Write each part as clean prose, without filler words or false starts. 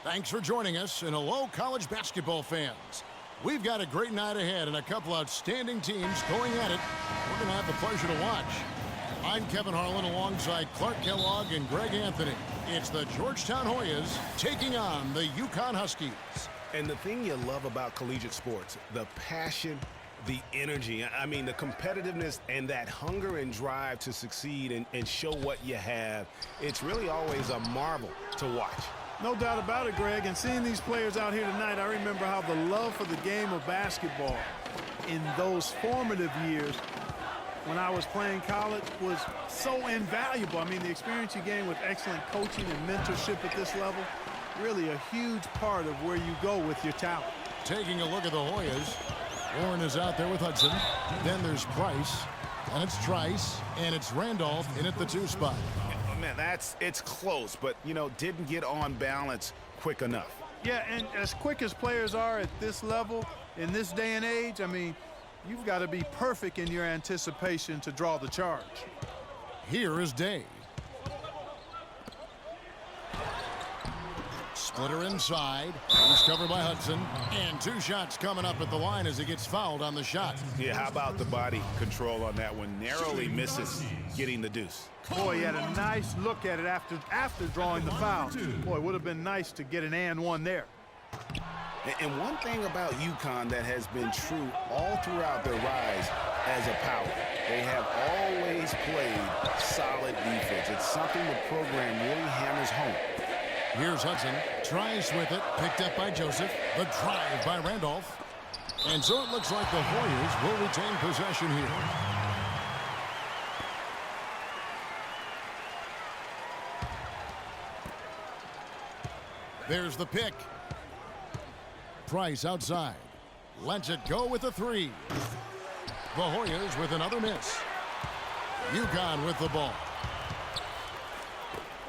Thanks for joining us, and hello, college basketball fans. We've got a great night ahead and a couple outstanding teams going at it. We're going to have the pleasure to watch. I'm Kevin Harlan alongside Clark Kellogg and Greg Anthony. It's the Georgetown Hoyas taking on the UConn Huskies. And the thing you love about collegiate sports, the passion, the energy, I mean, the competitiveness and that hunger and drive to succeed and show what you have, it's really always a marvel to watch. No doubt about it, Greg. And seeing these players out here tonight, I remember how the love for the game of basketball in those formative years when I was playing college was so invaluable. I mean, the experience you gain with excellent coaching and mentorship at this level, really a huge part of where you go with your talent. Taking a look at the Hoyas, Warren is out there with Hudson. Then there's Price, and it's Trice, and it's Randolph in at the 2 spot. Man, it's close, but, you know, didn't get on balance quick enough. Yeah, and as quick as players are at this level, in this day and age, I mean, you've got to be perfect in your anticipation to draw the charge. Here is Day. Splitter inside. He's covered by Hudson. And 2 shots coming up at the line as he gets fouled on the shot. Yeah, how about the body control on that one? Narrowly misses getting the deuce. Boy, he had a nice look at it after drawing the foul. Boy, it would have been nice to get an and one there. And one thing about UConn that has been true all throughout their rise as a power, they have always played solid defense. It's something the program really hammers home. Here's Hudson, tries with it, picked up by Joseph. The drive by Randolph. And so it looks like the Hoyas will retain possession here. There's the pick. Price outside. Lets it go with the 3. The Hoyas with another miss. UConn with the ball.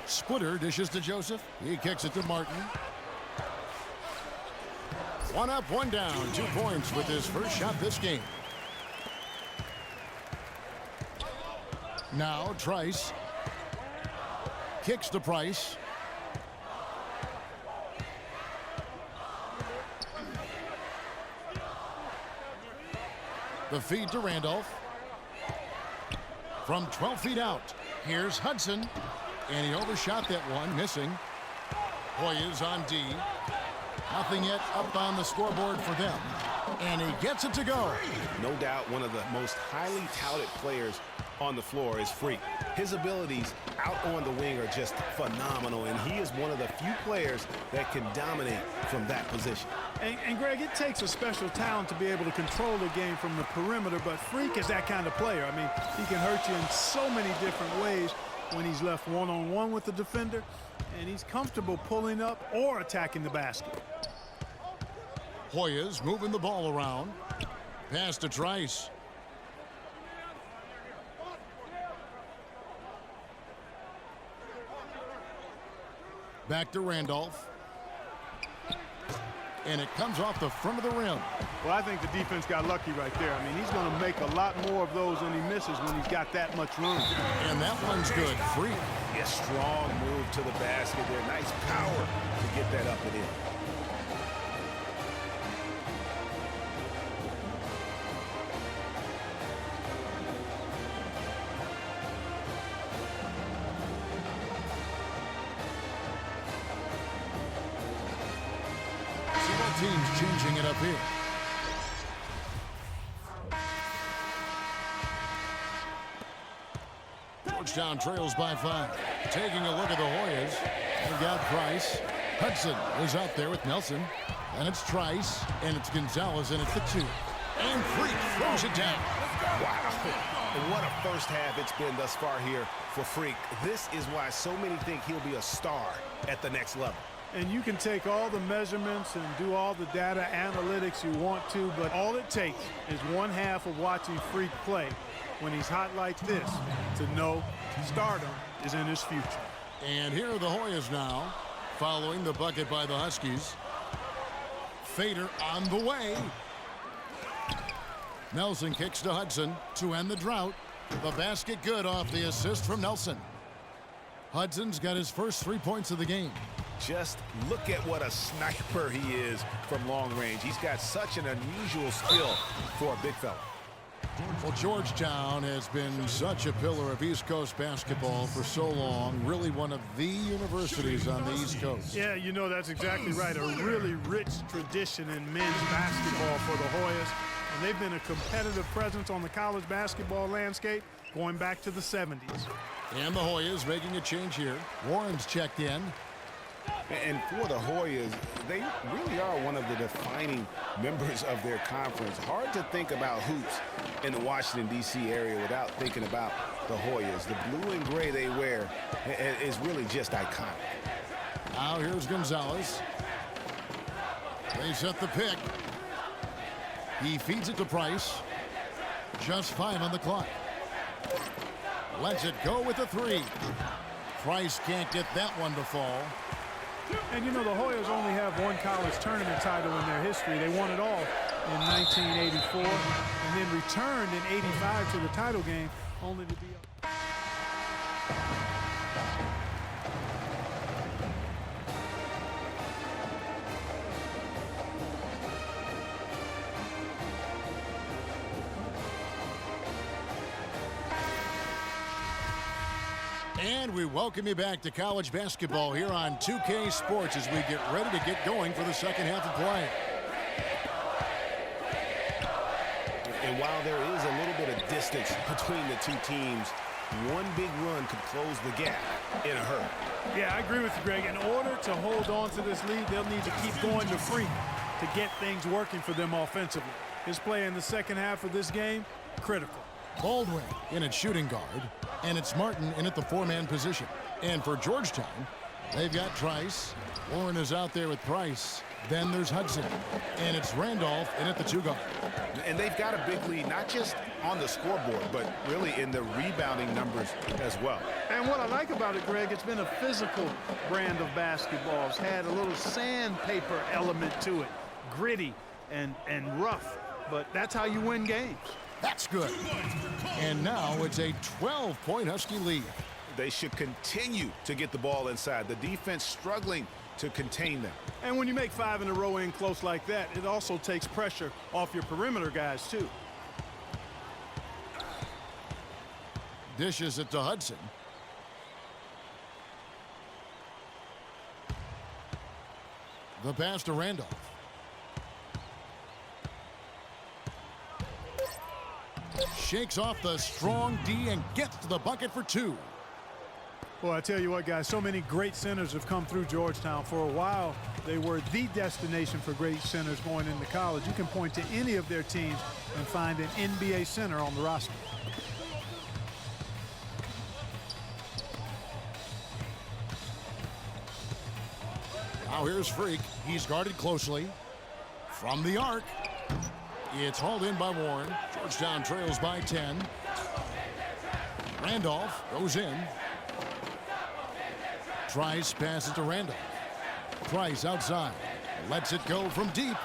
Splitter dishes to Joseph. He kicks it to Martin. 1 up, 1 down. 2 points with his first shot this game. Now Trice. Kicks to Price. The feed to Randolph. From 12 feet out, here's Hudson. And he overshot that one, missing. Hoyas on D. Nothing yet up on the scoreboard for them. And he gets it to go. No doubt one of the most highly touted players on the floor is Freak. His abilities out on the wing are just phenomenal, and he is one of the few players that can dominate from that position. And Greg, it takes a special talent to be able to control the game from the perimeter, but Freak is that kind of player. I mean, he can hurt you in so many different ways when he's left one-on-one with the defender, and he's comfortable pulling up or attacking the basket. Hoyas moving the ball around. Pass to Trice. Back to Randolph. And it comes off the front of the rim. Well, I think the defense got lucky right there. I mean, he's going to make a lot more of those than he misses when he's got that much room. And that one's good. Free. A strong move to the basket there. Nice power to get that up and in. Teams changing it up here. Georgetown trails by 5. Taking a look at the Hoyas. We've got Price. Hudson is out there with Nelson. And it's Trice. And it's Gonzalez. And it's the 2. And Freak throws it down. Wow. And what a first half it's been thus far here for Freak. This is why so many think he'll be a star at the next level. And you can take all the measurements and do all the data analytics you want to, but all it takes is 1/2 of watching Freak play when he's hot like this to know stardom is in his future. And here are the Hoyas now, following the bucket by the Huskies. Fader on the way. Nelson kicks to Hudson to end the drought. The basket good off the assist from Nelson. Hudson's got his first 3 points of the game. Just look at what a sniper he is from long range. He's got such an unusual skill for a big fella. Well, Georgetown has been such a pillar of East Coast basketball for so long. Really one of the universities on the East Coast. Yeah, you know, that's exactly right. A really rich tradition in men's basketball for the Hoyas. And they've been a competitive presence on the college basketball landscape going back to the 70s. And the Hoyas making a change here. Warren's checked in. And for the Hoyas, they really are one of the defining members of their conference. Hard to think about hoops in the Washington, D.C. area without thinking about the Hoyas. The blue and gray they wear is really just iconic. Now here's Gonzalez. They set the pick. He feeds it to Price. Just 5 on the clock. Lets it go with the 3. Price can't get that one to fall. And you know, the Hoyas only have one college tournament title in their history. They won it all in 1984 and then returned in 85 to the title game, only to be up. And we welcome you back to college basketball here on 2K Sports as we get ready to get going for the second half of play. And while there is a little bit of distance between the two teams, one big run could close the gap in a hurry. Yeah, I agree with you, Greg. In order to hold on to this lead, they'll need to keep going to Freak to get things working for them offensively. His play in the second half of this game, critical. Baldwin in at shooting guard, and it's Martin in at the 4-man position. And for Georgetown, they've got Trice. Warren is out there with Price. Then there's Hudson, and it's Randolph in at the 2 guard. And they've got a big lead, not just on the scoreboard, but really in the rebounding numbers as well. And what I like about it, Greg, it's been a physical brand of basketball. It's had a little sandpaper element to it, gritty and rough, but that's how you win games. That's good. And now it's a 12-point Husky lead. They should continue to get the ball inside. The defense struggling to contain them. And when you make 5 in a row in close like that, it also takes pressure off your perimeter guys, too. Dishes it to Hudson. The pass to Randolph. Shakes off the strong D and gets to the bucket for 2. Well, I tell you what, guys, so many great centers have come through Georgetown. For a while, they were the destination for great centers going into college. You can point to any of their teams and find an NBA center on the roster. Now here's Freak. He's guarded closely. From the arc. It's hauled in by Warren. Georgetown trails by 10. Randolph goes in. Trice passes to Randolph. Price outside. Lets it go from deep.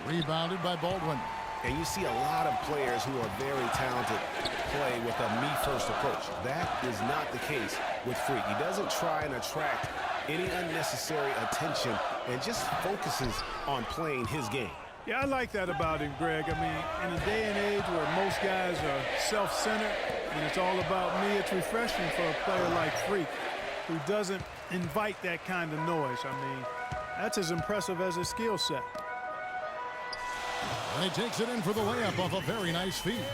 Rebounded by Baldwin. And you see a lot of players who are very talented play with a me-first approach. That is not the case with Freak. He doesn't try and attract any unnecessary attention and just focuses on playing his game. Yeah, I like that about him, Greg. I mean, in a day and age where most guys are self-centered and it's all about me, it's refreshing for a player like Freak who doesn't invite that kind of noise. I mean, that's as impressive as his skill set. And he takes it in for the layup off a very nice feed.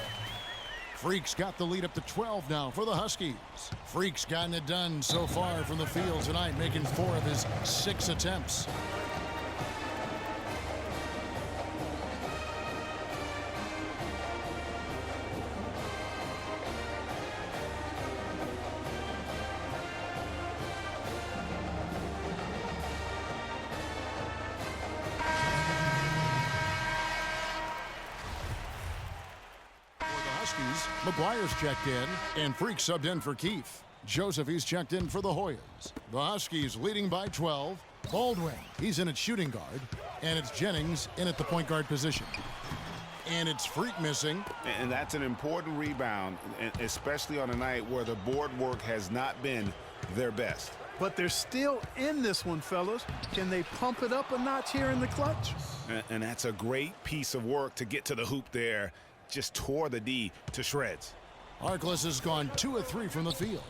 Freak's got the lead up to 12 now for the Huskies. Freak's gotten it done so far from the field tonight, making 4 of his 6 attempts. McGuire's checked in, and Freak subbed in for Keefe. Joseph, he's checked in for the Hoyas. The Huskies leading by 12. Baldwin, he's in at shooting guard, and it's Jennings in at the point guard position. And it's Freak missing. And that's an important rebound, especially on a night where the board work has not been their best. But they're still in this one, fellas. Can they pump it up a notch here in the clutch? And that's a great piece of work to get to the hoop there. Just tore the D to shreds. Harkless has gone 2 of 3 from the field.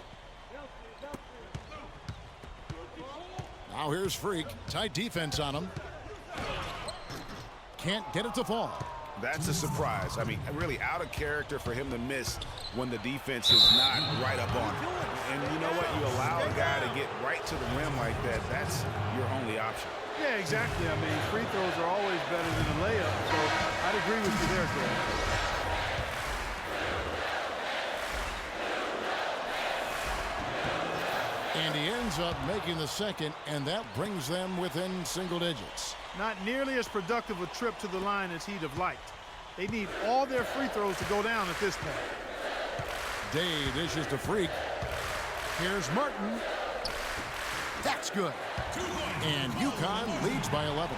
Now here's Freak. Tight defense on him. Can't get it to fall. That's a surprise. I mean, really out of character for him to miss when the defense is not right up on him. And you know what? You allow a guy to get right to the rim like that, that's your only option. Yeah, exactly. I mean, free throws are always better than a layup, so I'd agree with you there, Greg. And he ends up making the second, and that brings them within single digits. Not nearly as productive a trip to the line as he'd have liked. They need all their free throws to go down at this point. Day dishes to Freak. Here's Martin. That's good. And UConn leads by 11.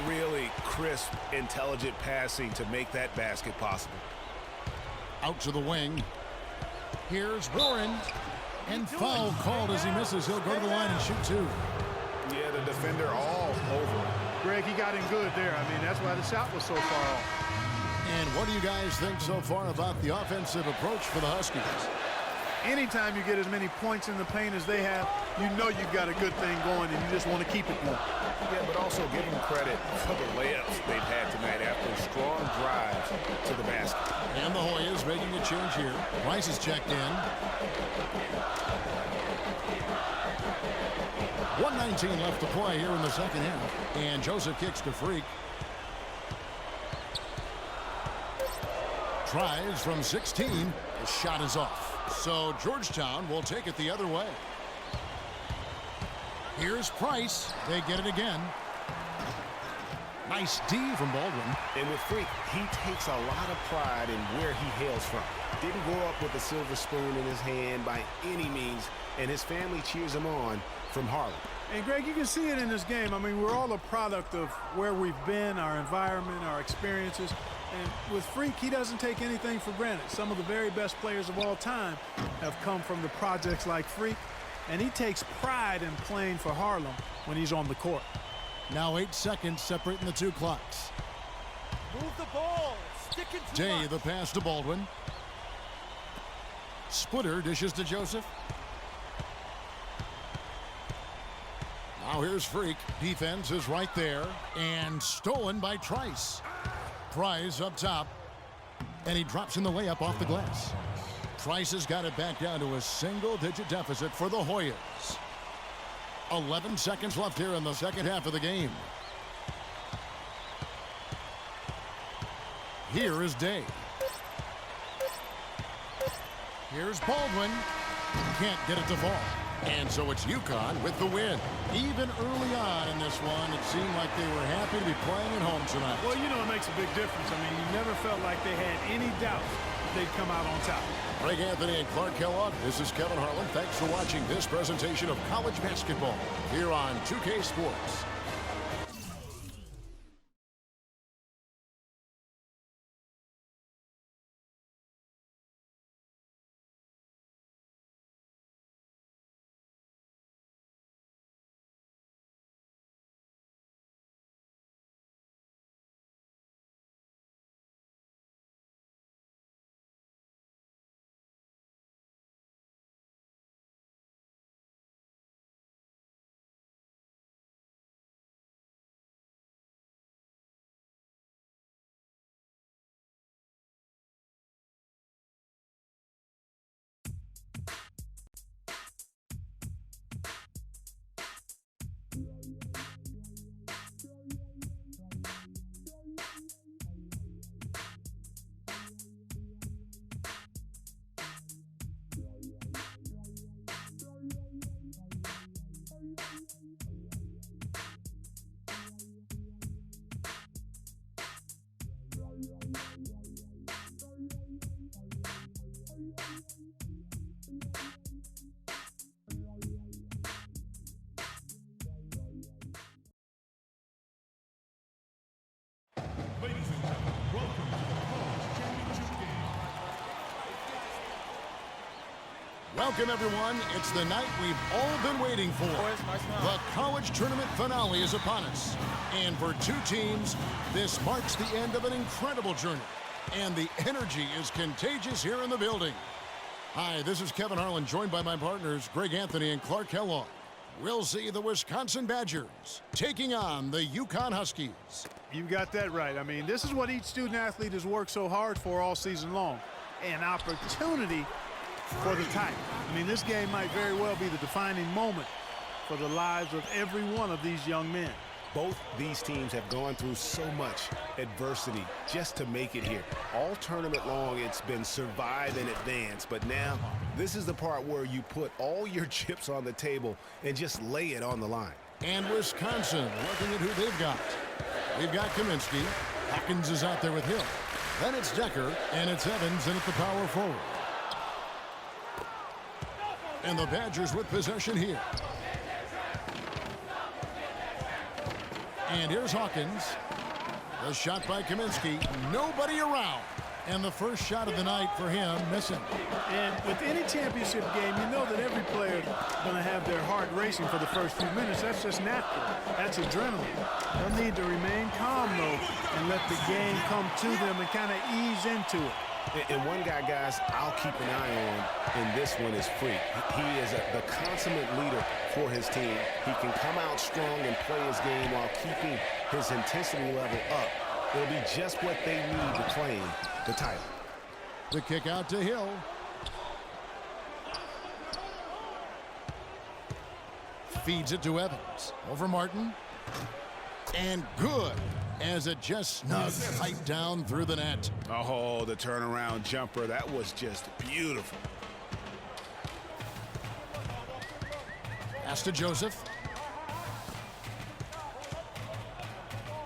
Really crisp, intelligent passing to make that basket possible. Out to the wing. Here's Warren. And foul called as he misses. He'll go to the line and shoot 2. Yeah, the defender all over him. Greg, he got in good there. I mean, that's why the shot was so far off. And what do you guys think so far about the offensive approach for the Huskies? Anytime you get as many points in the paint as they have, you know you've got a good thing going and you just want to keep it going. Yeah, but also give them credit for the layups they've had tonight after strong drives to the basket. And the Hoyas making a change here. Rice is checked in. 1:19 left to play here in the second half. And Joseph kicks to Freak. Tries from 16. The shot is off. So Georgetown will take it the other way. Here's Price. They get it again. Nice D from Baldwin. And with Freak, he takes a lot of pride in where he hails from. Didn't grow up with a silver spoon in his hand by any means, and his family cheers him on from Harlem. And Greg, you can see it in this game. I mean, we're all a product of where we've been, our environment, our experiences. And with Freak, he doesn't take anything for granted. Some of the very best players of all time have come from the projects like Freak, and he takes pride in playing for Harlem when he's on the court. Now 8 seconds separating the two clocks. Move the ball. Stick it to Day the pass to Baldwin. Splitter dishes to Joseph. Now here's Freak. Defense is right there. And stolen by Trice. Price up top. And he drops in the layup off the glass. Trice has got it back down to a single-digit deficit for the Hoyas. 11 seconds left here in the second half of the game. Here is Day. Here's Baldwin. Can't get it to fall. And so it's UConn with the win. Even early on in this one, it seemed like they were happy to be playing at home tonight. Well, you know, it makes a big difference. I mean, you never felt like they had any doubt that they'd come out on top. Greg Anthony and Clark Kellogg, this is Kevin Harlan. Thanks for watching this presentation of college basketball here on 2K Sports. Welcome, everyone. It's the night we've all been waiting for. The college tournament finale is upon us. And for two teams, this marks the end of an incredible journey. And the energy is contagious here in the building. Hi, this is Kevin Harlan, joined by my partners, Greg Anthony and Clark Kellogg. We'll see the Wisconsin Badgers taking on the UConn Huskies. You got that right. I mean, this is what each student athlete has worked so hard for all season long. An opportunity for the title. I mean, this game might very well be the defining moment for the lives of every one of these young men. Both these teams have gone through so much adversity just to make it here. All tournament long, it's been survive and advance. But now, this is the part where you put all your chips on the table and just lay it on the line. And Wisconsin looking at who they've got. They've got Kaminsky. Hawkins is out there with Hill. Then it's Decker, and it's Evans in at the power forward. And the Badgers with possession here. And here's Hawkins. The shot by Kaminsky. Nobody around. And the first shot of the night for him missing. And with any championship game, you know that every player is going to have their heart racing for the first few minutes. That's just natural. That's adrenaline. They'll need to remain calm, though, and let the game come to them and kind of ease into it. And one guy, guys, I'll keep an eye on in this one is Freak. He is the consummate leader for his team. He can come out strong and play his game while keeping his intensity level up. It'll be just what they need to claim the title. The kick out to Hill. Feeds it to Evans. Over Martin. And good, as it just snugs right down through the net. Oh, the turnaround jumper. That was just beautiful. Pass to Joseph.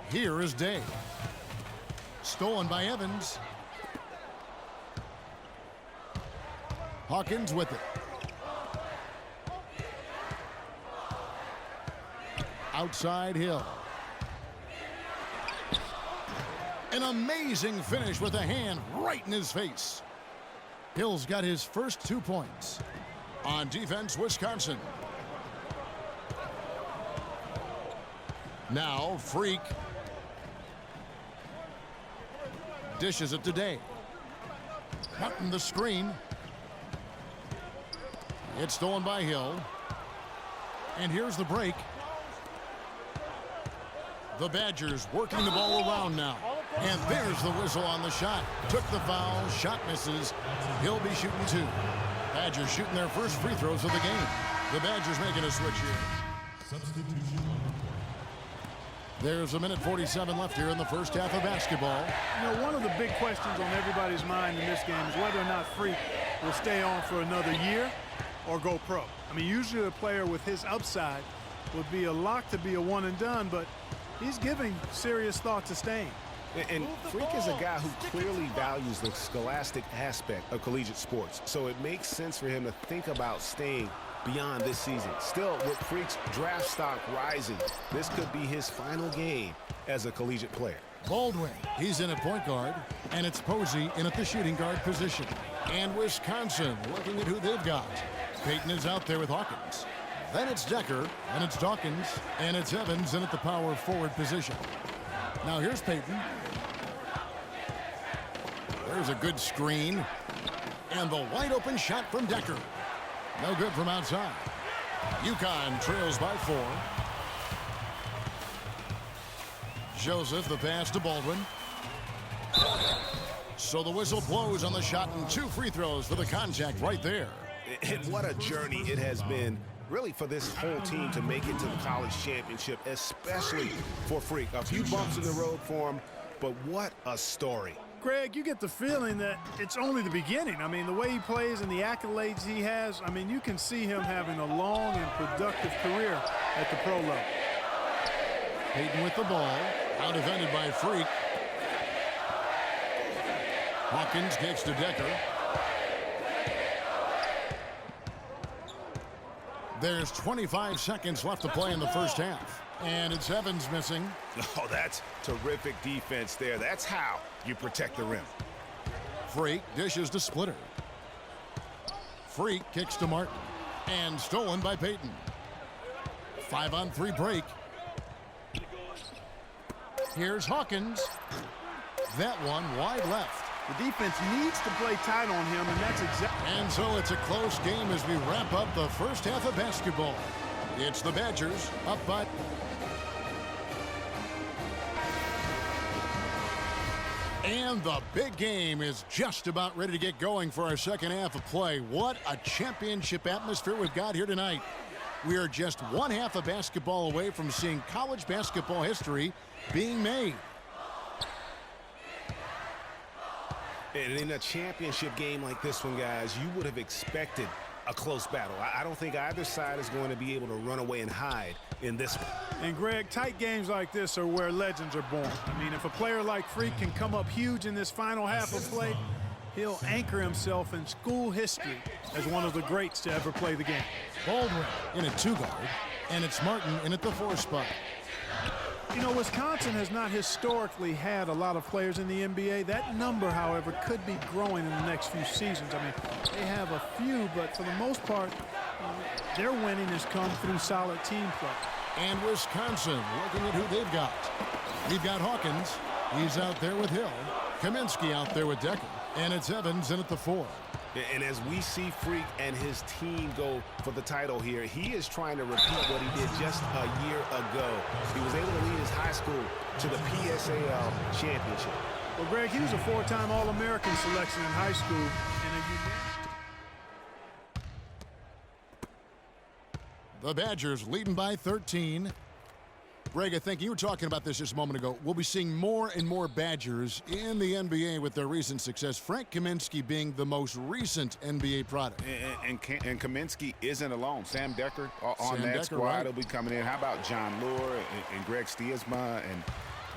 Here is Day. Stolen by Evans. Hawkins with it. Outside Hill. An amazing finish with a hand right in his face. Hill's got his first 2 points. On defense, Wisconsin. Now, Freak. Dishes it to Day. Cutting the screen. It's stolen by Hill. And here's the break. The Badgers working the ball around now. And there's the whistle on the shot. Took the foul. Shot misses. He'll be shooting 2. Badgers shooting their first free throws of the game. The Badgers making a switch here. Substitution. There's a minute 47 left here in the first half of basketball. You know, one of the big questions on everybody's mind in this game is whether or not Freak will stay on for another year or go pro. I mean, usually a player with his upside would be a lock to be a one and done, but he's giving serious thought to staying. And Freak is a guy who clearly values the scholastic aspect of collegiate sports, so it makes sense for him to think about staying beyond this season. Still, with Freak's draft stock rising, this could be his final game as a collegiate player. Baldwin, he's in at point guard, and it's Posey in at the shooting guard position. And Wisconsin looking at who they've got. Payton is out there with Hawkins. Then it's Decker, and it's Dawkins, and it's Evans in at the power forward position. Now here's Payton. There's a good screen. And the wide open shot from Decker. No good from outside. UConn trails by 4. Joseph, the pass to Baldwin. So the whistle blows on the shot and 2 free throws for the contact right there. And what a journey it has been, really, for this whole team to make it to the college championship, especially for Freak. A few bumps in the road for him, but what a story. Greg, you get the feeling that it's only the beginning. I mean, the way he plays and the accolades he has, I mean, you can see him having a long and productive career at the pro level. Payton with the ball, out defended by Freak. Hawkins kicks to Decker. There's 25 seconds left to play in the first half. And it's Evans missing. Oh, that's terrific defense there. That's how you protect the rim. Freak dishes to Splitter. Freak kicks to Martin. And stolen by Peyton. 5-on-3 break. Here's Hawkins. That one wide left. The defense needs to play tight on him, and that's exactly. And so it's a close game as we wrap up the first half of basketball. It's the Badgers up by... And the big game is just about ready to get going for our second half of play. What a championship atmosphere we've got here tonight. We are just one half of basketball away from seeing college basketball history being made. And in a championship game like this one, guys, you would have expected a close battle. I don't think either side is going to be able to run away and hide in this one. And, Greg, tight games like this are where legends are born. I mean, if a player like Freak can come up huge in this final half of play, he'll anchor himself in school history as one of the greats to ever play the game. Baldwin in at 2-guard, and it's Martin in at the 4 spot. You know, Wisconsin has not historically had a lot of players in the NBA. That number, however, could be growing in the next few seasons. I mean, they have a few, but for the most part, their winning has come through solid team play. And Wisconsin looking at who they've got. We've got Hawkins. He's out there with Hill. Kaminsky out there with Decker. And it's Evans in at the 4. And as we see Freak and his team go for the title here, he is trying to repeat what he did just a year ago. He was able to lead his high school to the PSAL championship. Well, Greg, he was a 4-time All-American selection in high school. The Badgers leading by 13. Greg, I think you were talking about this just a moment ago. We'll be seeing more and more Badgers in the NBA with their recent success. Frank Kaminsky being the most recent NBA product. And Kaminsky isn't alone. Sam Decker on that squad right. will be coming in. How about John Lure and Greg Stiesma and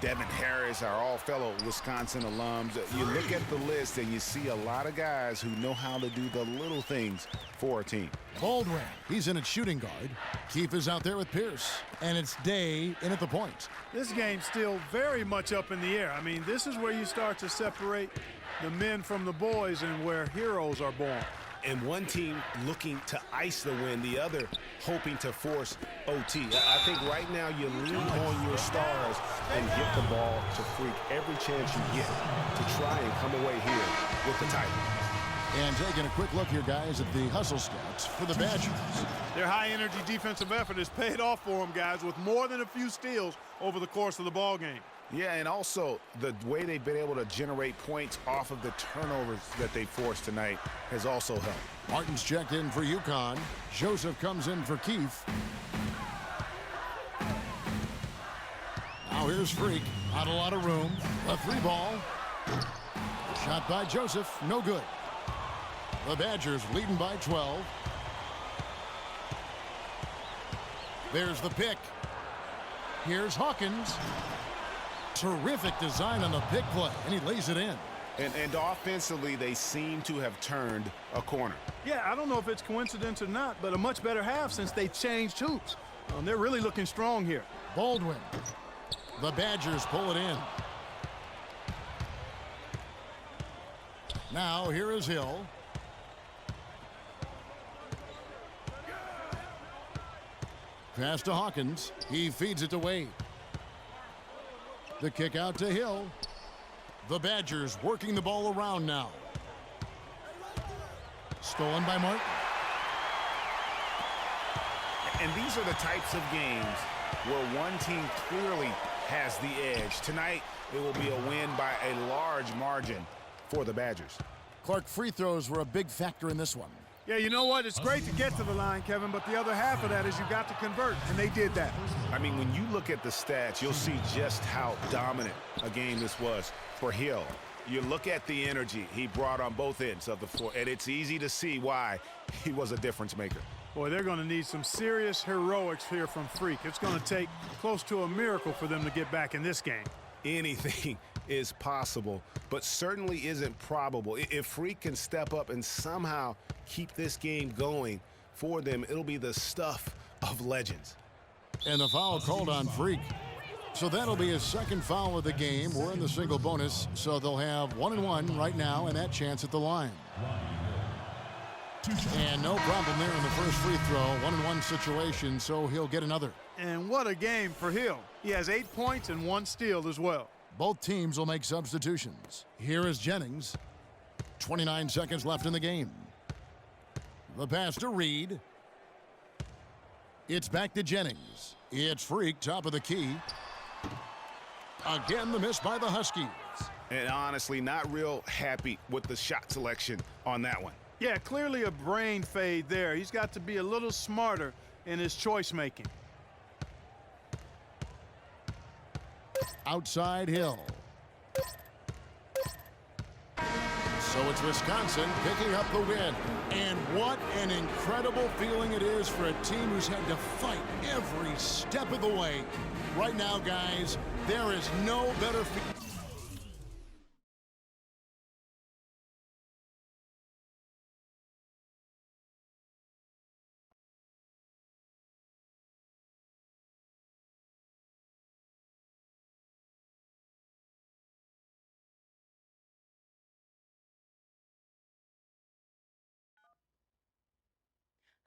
Devin Harris are all fellow Wisconsin alums. You look at the list and you see a lot of guys who know how to do the little things for a team. Baldwin, he's in at shooting guard. Keefe is out there with Pierce. And it's Day in at the point. This game's still very much up in the air. I mean, this is where you start to separate the men from the boys and where heroes are born. And one team looking to ice the win, the other hoping to force OT. I think right now you lean on your stars and get the ball to Freak every chance you get to try and come away here with the title. And taking a quick look here, guys, at the hustle stats for the Badgers. Their high-energy defensive effort has paid off for them, guys, with more than a few steals over the course of the ball game. Yeah, and also the way they've been able to generate points off of the turnovers that they forced tonight has also helped. Martin's checked in for UConn. Joseph comes in for Keefe. Now here's Freak. Not a lot of room. A 3-ball. Shot by Joseph. No good. The Badgers leading by 12. There's the pick. Here's Hawkins. Terrific design on the pick play, and he lays it in. And offensively, they seem to have turned a corner. Yeah, I don't know if it's coincidence or not, but a much better half since they changed hoops. They're really looking strong here. Baldwin. The Badgers pull it in. Now here is Hill. Pass to Hawkins. He feeds it to Wade. The kick out to Hill. The Badgers working the ball around now. Stolen by Martin. And these are the types of games where one team clearly has the edge. Tonight, it will be a win by a large margin for the Badgers. Clark, free throws were a big factor in this one. Yeah, you know what? It's great to get to the line, Kevin, but the other half of that is you got to convert, and they did that. I mean, when you look at the stats, you'll see just how dominant a game this was for Hill. You look at the energy he brought on both ends of the floor, and it's easy to see why he was a difference maker. Boy, they're going to need some serious heroics here from Freak. It's going to take close to a miracle for them to get back in this game. Anything is possible, but certainly isn't probable. If Freak can step up and somehow keep this game going for them, it'll be the stuff of legends. And the foul called on Freak. So that'll be his second foul of the game. We're in the single bonus, so they'll have 1-1 right now and that chance at the line. And no problem there in the first free throw. 1-on-1 situation, so he'll get another. And what a game for Hill. He has 8 points and 1 steal as well. Both teams will make substitutions. Here is Jennings. 29 seconds left in the game. The pass to Reed. It's back to Jennings. It's Freak, top of the key. Again, the miss by the Huskies. And honestly, not real happy with the shot selection on that one. Yeah, clearly a brain fade there. He's got to be a little smarter in his choice making. Outside Hill. So it's Wisconsin picking up the win. And what an incredible feeling it is for a team who's had to fight every step of the way. Right now, guys, there is no better feeling.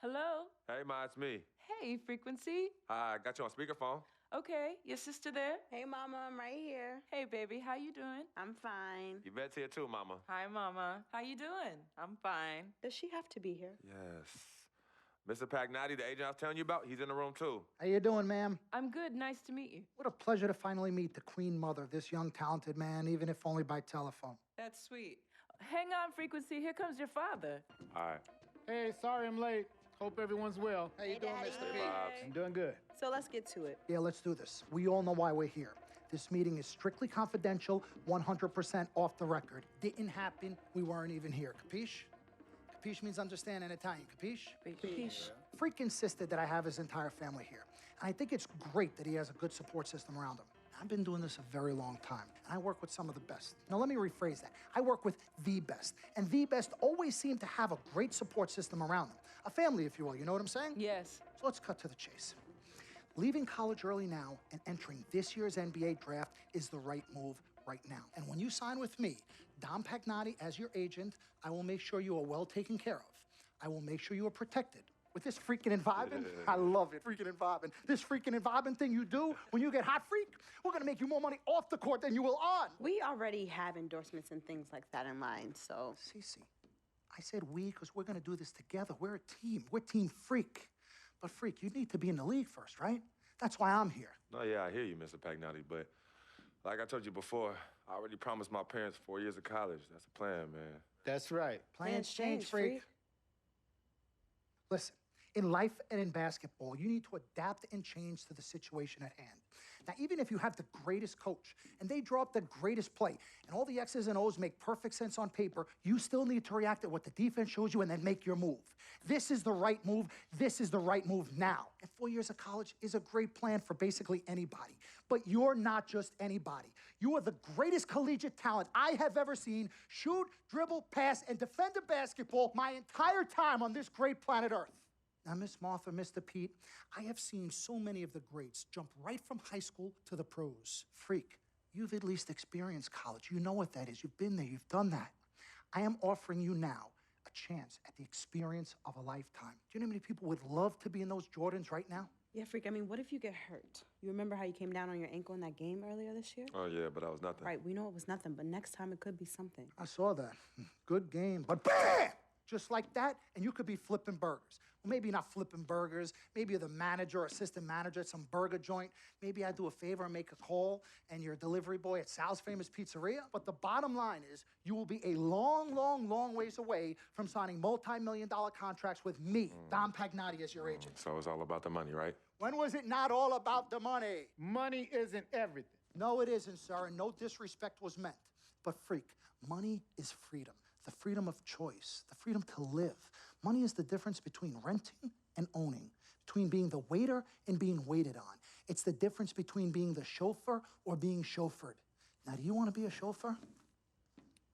Hello? Hey, Ma, it's me. Hey, Frequency. I got you on speakerphone. Okay, your sister there? Hey, Mama, I'm right here. Hey, baby, how you doing? I'm fine. Yvette's here too, Mama. Hi, Mama. How you doing? I'm fine. Does she have to be here? Yes. Mr. Pagnotti, the agent I was telling you about, he's in the room too. How you doing, ma'am? I'm good. Nice to meet you. What a pleasure to finally meet the queen mother of this young, talented man, even if only by telephone. That's sweet. Hang on, Frequency. Here comes your father. All right. Hey, sorry I'm late. Hope everyone's well. How you doing, Daddy. Mr. Hey, P? Bobs. I'm doing good. So let's get to it. Yeah, let's do this. We all know why we're here. This meeting is strictly confidential, 100% off the record. Didn't happen. We weren't even here. Capiche? Capiche means understand in Italian. Capiche? Capiche. Freak insisted that I have his entire family here. And I think it's great that he has a good support system around him. I've been doing this a very long time, and I work with some of the best. Now, let me rephrase that. I work with the best, and the best always seem to have a great support system around them. A family, if you will, you know what I'm saying? Yes. So let's cut to the chase. Leaving college early now and entering this year's NBA draft is the right move right now. And when you sign with me, Dom Pagnotti, as your agent, I will make sure you are well taken care of. I will make sure you are protected. With this freaking vibing, I love it, freaking vibing. This freaking vibing thing you do when you get hot, freak, we're gonna make you more money off the court than you will on. We already have endorsements and things like that in line, so. Cece, I said we because we're gonna do this together. We're a team. We're Team Freak. But Freak, you need to be in the league first, right? That's why I'm here. No, yeah, I hear you, Mr. Pagnotti, but like I told you before, I already promised my parents 4 years of college. That's the plan, man. That's right. Plans change, Freak. Listen, in life and in basketball, you need to adapt and change to the situation at hand. Now, even if you have the greatest coach and they draw up the greatest play and all the X's and O's make perfect sense on paper, you still need to react to what the defense shows you and then make your move. This is the right move. This is the right move now. And 4 years of college is a great plan for basically anybody. But you're not just anybody. You are the greatest collegiate talent I have ever seen shoot, dribble, pass, and defend a basketball my entire time on this great planet Earth. Now, Miss Martha, Mr. Pete, I have seen so many of the greats jump right from high school to the pros. Freak, you've at least experienced college. You know what that is. You've been there. You've done that. I am offering you now a chance at the experience of a lifetime. Do you know how many people would love to be in those Jordans right now? Yeah, Freak, I mean, what if you get hurt? You remember how you came down on your ankle in that game earlier this year? Oh, yeah, but that was nothing. Right, we know it was nothing, but next time it could be something. I saw that. Good game. But bam! Just like that, and you could be flipping burgers. Well, maybe not flipping burgers. Maybe you're the manager or assistant manager at some burger joint. Maybe I do a favor and make a call, and you're a delivery boy at Sal's Famous Pizzeria. But the bottom line is you will be a long, long, long ways away from signing multi-million-dollar contracts with me, Dom Pagnotti, as your agent. So it's all about the money, right? When was it not all about the money? Money isn't everything. No, it isn't, sir, and no disrespect was meant. But freak, money is freedom. The freedom of choice, the freedom to live. Money is the difference between renting and owning, between being the waiter and being waited on. It's the difference between being the chauffeur or being chauffeured. Now, do you want to be a chauffeur?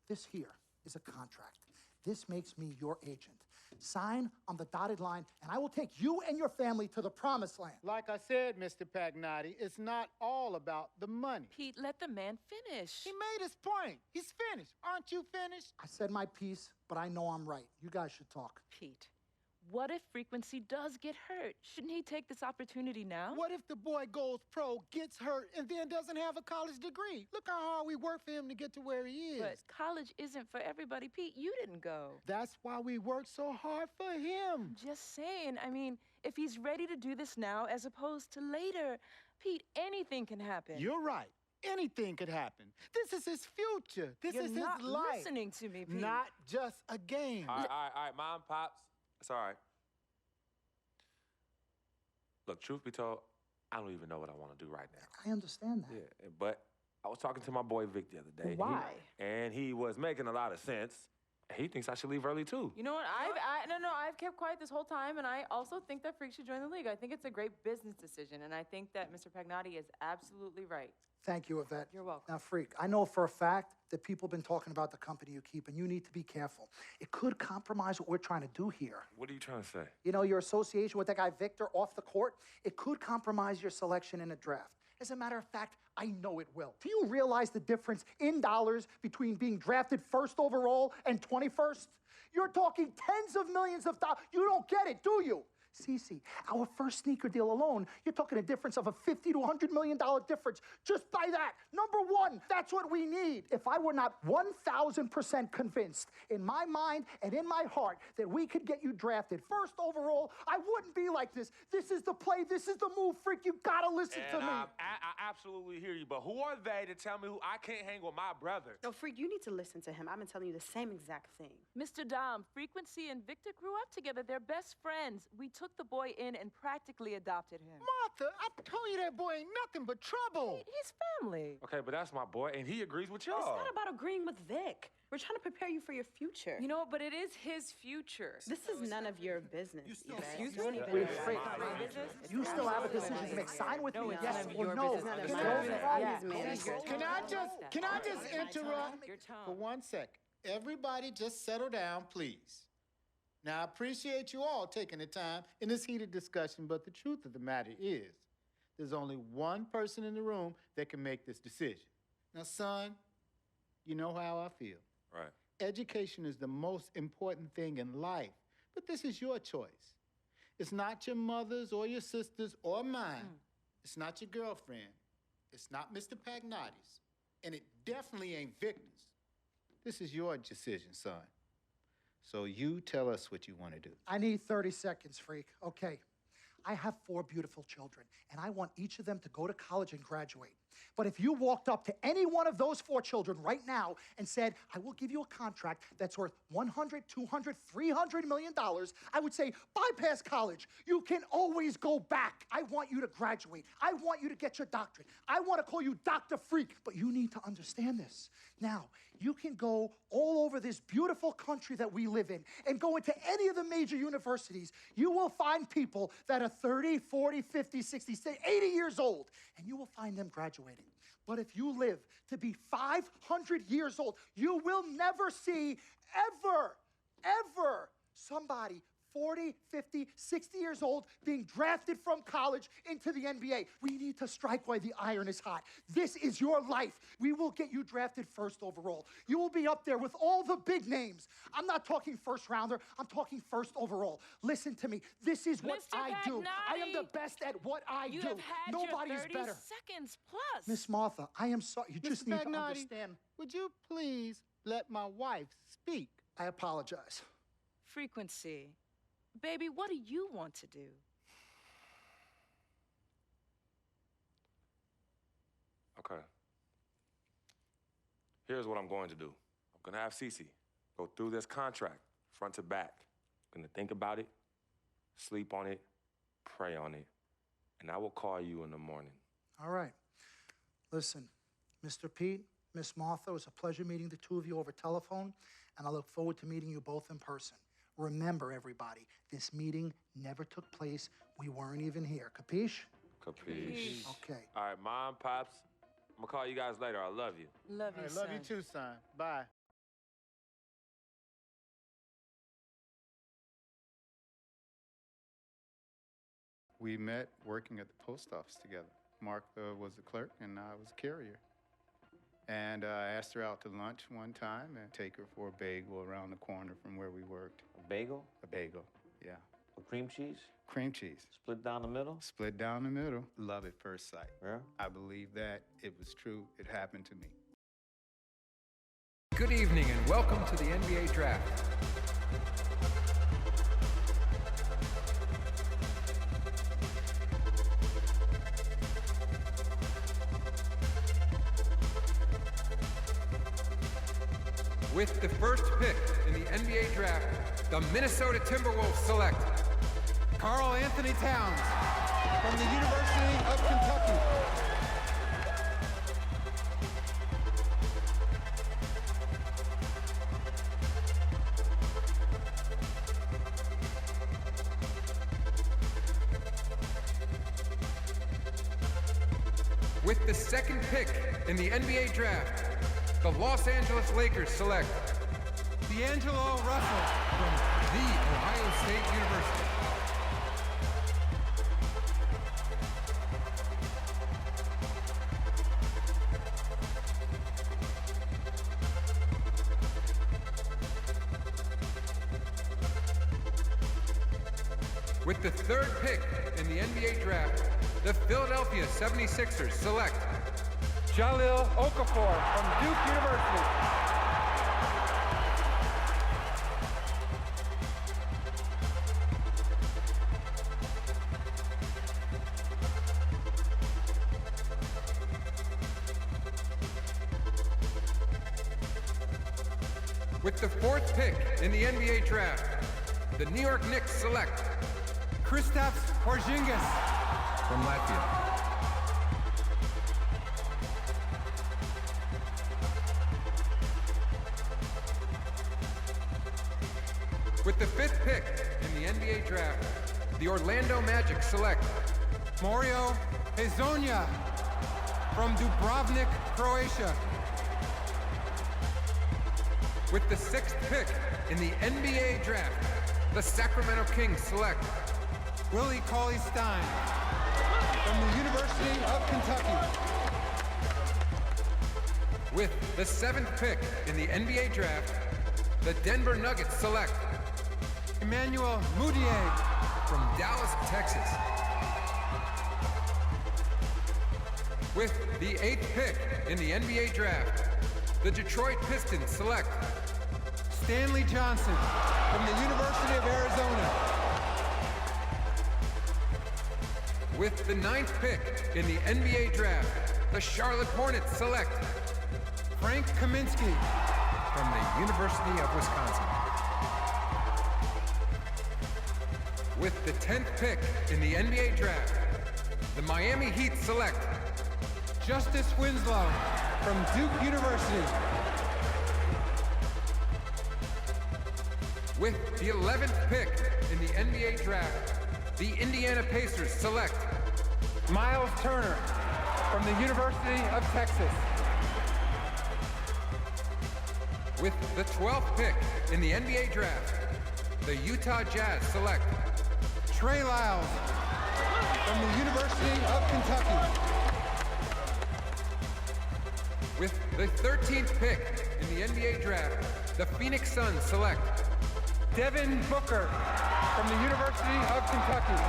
This here is a contract. This makes me your agent. Sign on the dotted line, and I will take you and your family to the promised land. Like I said, Mr. Pagnotti, it's not all about the money. Pete, let the man finish. He made his point. He's finished. Aren't you finished? I said my piece, but I know I'm right. You guys should talk. Pete, what if Frequency does get hurt? Shouldn't he take this opportunity now? What if the boy goes pro, gets hurt, and then doesn't have a college degree? Look how hard we work for him to get to where he is. But college isn't for everybody. Pete, you didn't go. That's why we work so hard for him. Just saying. I mean, if he's ready to do this now as opposed to later, Pete, anything can happen. You're right. Anything could happen. This is his future. This You're is not his life. listening to me, Pete. Not just a game. All right, Mom, Pops. It's all right. Look, truth be told, I don't even know what I want to do right now. I understand that. Yeah, but I was talking to my boy Vic the other day. Why? And he was making a lot of sense. He thinks I should leave early, too. You know what? I've kept quiet this whole time, and I also think that Freak should join the league. I think it's a great business decision, and I think that Mr. Pagnotti is absolutely right. Thank you, Yvette. You're welcome. Now, Freak, I know for a fact that people have been talking about the company you keep, and you need to be careful. It could compromise what we're trying to do here. What are you trying to say? You know, your association with that guy Victor off the court, it could compromise your selection in a draft. As a matter of fact, I know it will. Do you realize the difference in dollars between being drafted first overall and 21st? You're talking tens of millions of dollars. You don't get it, do you? Cece, our first sneaker deal alone, you're talking a difference of a $50 to $100 million difference just by that. Number one, that's what we need. If I were not 1,000% convinced in my mind and in my heart that we could get you drafted first overall, I wouldn't be like this. This is the play. This is the move, Freak. You gotta listen to me. I absolutely hear you, but who are they to tell me who I can't hang with my brother? No, Freak, you need to listen to him. I've been telling you the same exact thing. Mr. Dom, Frequency and Victor grew up together. They're best friends. We took the boy in and practically adopted him. Martha, I told you that boy ain't nothing but trouble. He's family. Okay, but that's my boy, and he agrees with y'all. It's not about agreeing with Vic. We're trying to prepare you for your future. You know what? But it is his future. This is none of your business. Excuse You don't me? even Wait, know. Freak, My business? you still have a decision to make. Sign with me, it's yes none of or your no. business. None of It's my no business. problem. Yeah, his manager. Can I just interrupt Your tone. for 1 second? Everybody just settle down, please. Now, I appreciate you all taking the time in this heated discussion, but the truth of the matter is, there's only one person in the room that can make this decision. Now, son, you know how I feel. Right. Education is the most important thing in life, but this is your choice. It's not your mother's or your sister's or mine. It's not your girlfriend. It's not Mr. Pagnotti's. And it definitely ain't Victor's. This is your decision, son. So you tell us what you want to do. I need 30 seconds, Freak. Okay. I have 4 beautiful children, and I want each of them to go to college and graduate. But if you walked up to any one of those 4 children right now and said, I will give you a contract that's worth $100, $200, $300 million, I would say, bypass college. You can always go back. I want you to graduate. I want you to get your doctorate. I want to call you Dr. Freak, but you need to understand this. Now, you can go all over this beautiful country that we live in and go into any of the major universities. You will find people that are 30, 40, 50, 60, 80 years old, and you will find them graduating. But if you live to be 500 years old, you will never see ever somebody 40, 50, 60 years old being drafted from college into the NBA. We need to strike while the iron is hot. This is your life. We will get you drafted first overall. You will be up there with all the big names. I'm not talking first rounder. I'm talking first overall. Listen to me. This is what Mr. I do. I am the Pagnotti, best at what I You do. have had Nobody your is 30 better. seconds plus. Miss Martha, I am sorry. You just Mr. need to Pagnotti, understand. would you please let my wife speak? I apologize. Frequency. Baby, what do you want to do? Okay. Here's what I'm going to do. I'm going to have Cece go through this contract, front to back. I'm going to think about it, sleep on it, pray on it, and I will call you in the morning. All right. Listen, Mr. Pete, Miss Martha, it was a pleasure meeting the two of you over telephone, and I look forward to meeting you both in person. Remember, everybody, this meeting never took place. We weren't even here. Capiche? Capiche. Okay. All right, Mom, Pops, I'm going to call you guys later. I love you. Love you, I son. love you too, son. Bye. We met working at the post office together. Mark was the clerk and I was a carrier. And I asked her out to lunch one time and take her for a bagel around the corner from where we worked. A bagel? A bagel, yeah. With cream cheese? Cream cheese. Split down the middle? Split down the middle. Love at first sight. Yeah? I believe that. It was true. It happened to me. Good evening and welcome to the NBA Draft. With the first pick in the NBA Draft, the Minnesota Timberwolves select Karl Anthony Towns from the University of Kentucky. With the second pick in the NBA Draft, the Los Angeles Lakers select D'Angelo Russell from The Ohio State University. With the third pick in the NBA Draft, the Philadelphia 76ers select Jahlil Okafor from Duke University. With the fourth pick in the NBA Draft, the New York Knicks select Kristaps Porzingis from Latvia. With the fifth pick in the NBA Draft, the Orlando Magic select Mario Hezonja from Dubrovnik, Croatia. With the sixth pick in the NBA Draft, the Sacramento Kings select Willie Cauley-Stein from the University of Kentucky. With the seventh pick in the NBA Draft, the Denver Nuggets select Emmanuel Mudiay from Dallas, Texas. With the eighth pick in the NBA Draft, the Detroit Pistons select Stanley Johnson from the University of Arizona. With the ninth pick in the NBA Draft, the Charlotte Hornets select Frank Kaminsky from the University of Wisconsin. With the 10th pick in the NBA Draft, the Miami Heat select Justice Winslow from Duke University. With the 11th pick in the NBA Draft, the Indiana Pacers select Miles Turner from the University of Texas. With the 12th pick in the NBA Draft, the Utah Jazz select Trey Lyles from the University of Kentucky. With the 13th pick in the NBA Draft, the Phoenix Suns select Devin Booker from the University of Kentucky.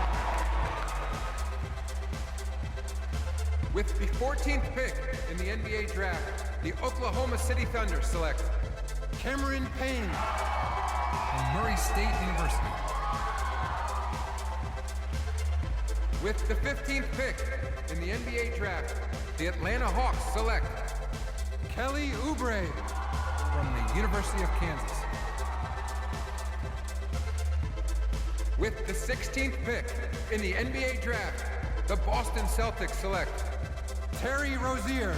With the 14th pick in the NBA Draft, the Oklahoma City Thunder select Cameron Payne from Murray State University. With the 15th pick in the NBA Draft, the Atlanta Hawks select Kelly Oubre from the University of Kansas. With the 16th pick in the NBA Draft, the Boston Celtics select Terry Rozier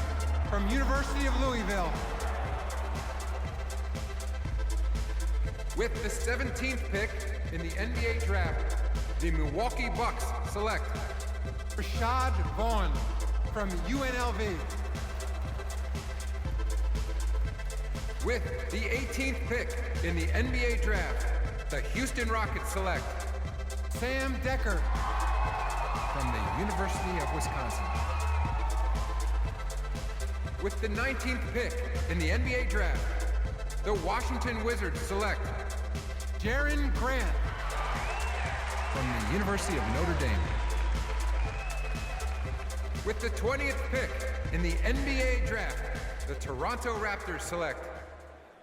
from University of Louisville. With the 17th pick in the NBA Draft, the Milwaukee Bucks select Rashad Vaughn from UNLV. With the 18th pick in the NBA Draft, the Houston Rockets select Sam Decker from the University of Wisconsin. With the 19th pick in the NBA Draft, the Washington Wizards select Jaren Grant from the University of Notre Dame. With the 20th pick in the NBA Draft, the Toronto Raptors select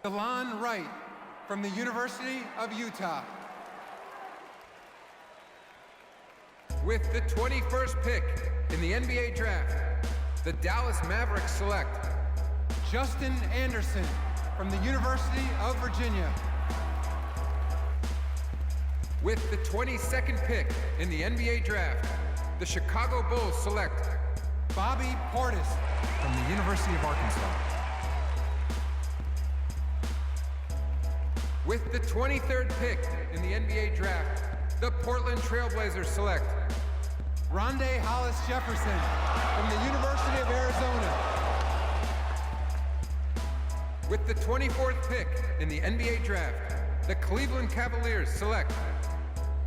Delon Wright from the University of Utah. With the 21st pick in the NBA Draft, the Dallas Mavericks select Justin Anderson from the University of Virginia. With the 22nd pick in the NBA Draft, the Chicago Bulls select Bobby Portis from the University of Arkansas. With the 23rd pick in the NBA Draft, the Portland Trailblazers select Rondé Hollis Jefferson from the University of Arizona. With the 24th pick in the NBA Draft, the Cleveland Cavaliers select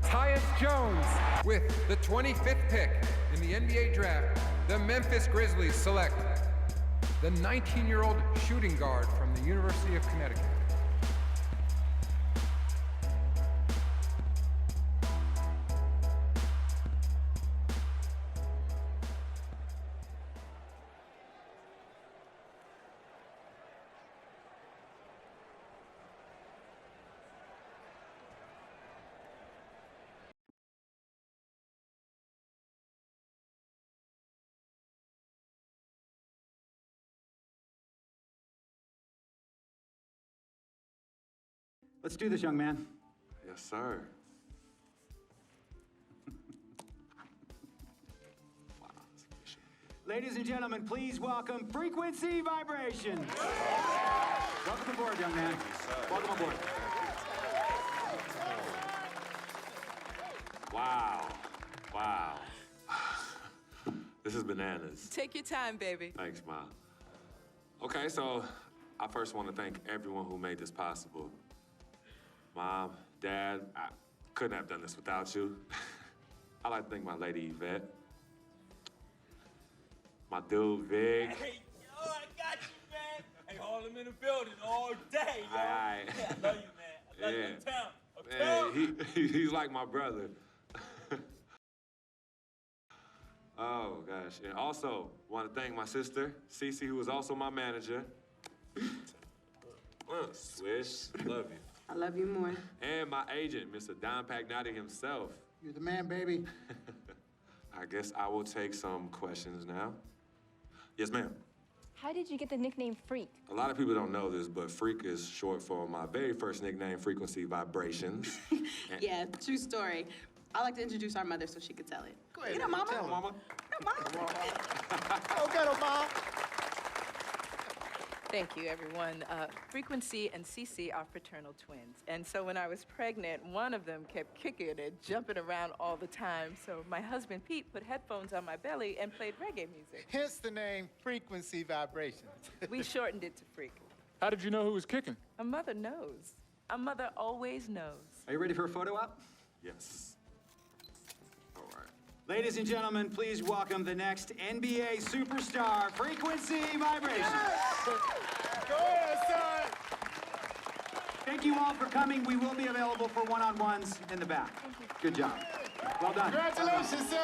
Tyus Jones. With the 25th pick in the NBA Draft, the Memphis Grizzlies select the 19-year-old shooting guard from the University of Connecticut. Let's do this, young man. Yes, sir. Ladies and gentlemen, please welcome Frequency Vibrations. Welcome aboard, young man. Welcome aboard. Wow. Wow. This is bananas. Take your time, baby. Thanks, Ma. Okay, so I first want to thank everyone who made this possible. Mom, Dad, I couldn't have done this without you. I'd like to thank my lady Yvette, my dude Vig. Hey, yo, I got you, man. Hey, Harlem in the building all day, yo. Aye. Yeah, I love you, man. I love you Yeah. uptown. He's like my brother. Oh, gosh. And also, want to thank my sister, Cece, who is also my manager. Swish, love you. I love you more. And my agent, Mr. Don Pagnotti himself. You're the man, baby. I guess I will take some questions now. Yes, ma'am. How did you get the nickname Freak? A lot of people don't know this, but Freak is short for my very first nickname, Frequency Vibrations. Yeah, true story. I like to introduce our mother so she could tell it. Go ahead. You know, Mama. Tell her. Mama. Go get her, Mom. Thank you, everyone. Frequency and Cece are fraternal twins. And so when I was pregnant, one of them kept kicking and jumping around all the time. So my husband, Pete, put headphones on my belly and played reggae music. Hence the name Frequency Vibrations. We shortened it to Freak. How did you know who was kicking? A mother knows. A mother always knows. Are you ready for a photo op? Yes. All right. Ladies and gentlemen, please welcome the next NBA superstar, Frequency Vibrations. Go ahead, son. Thank you all for coming. We will be available for one-on-ones in the back. Good job. Well done. Congratulations, son.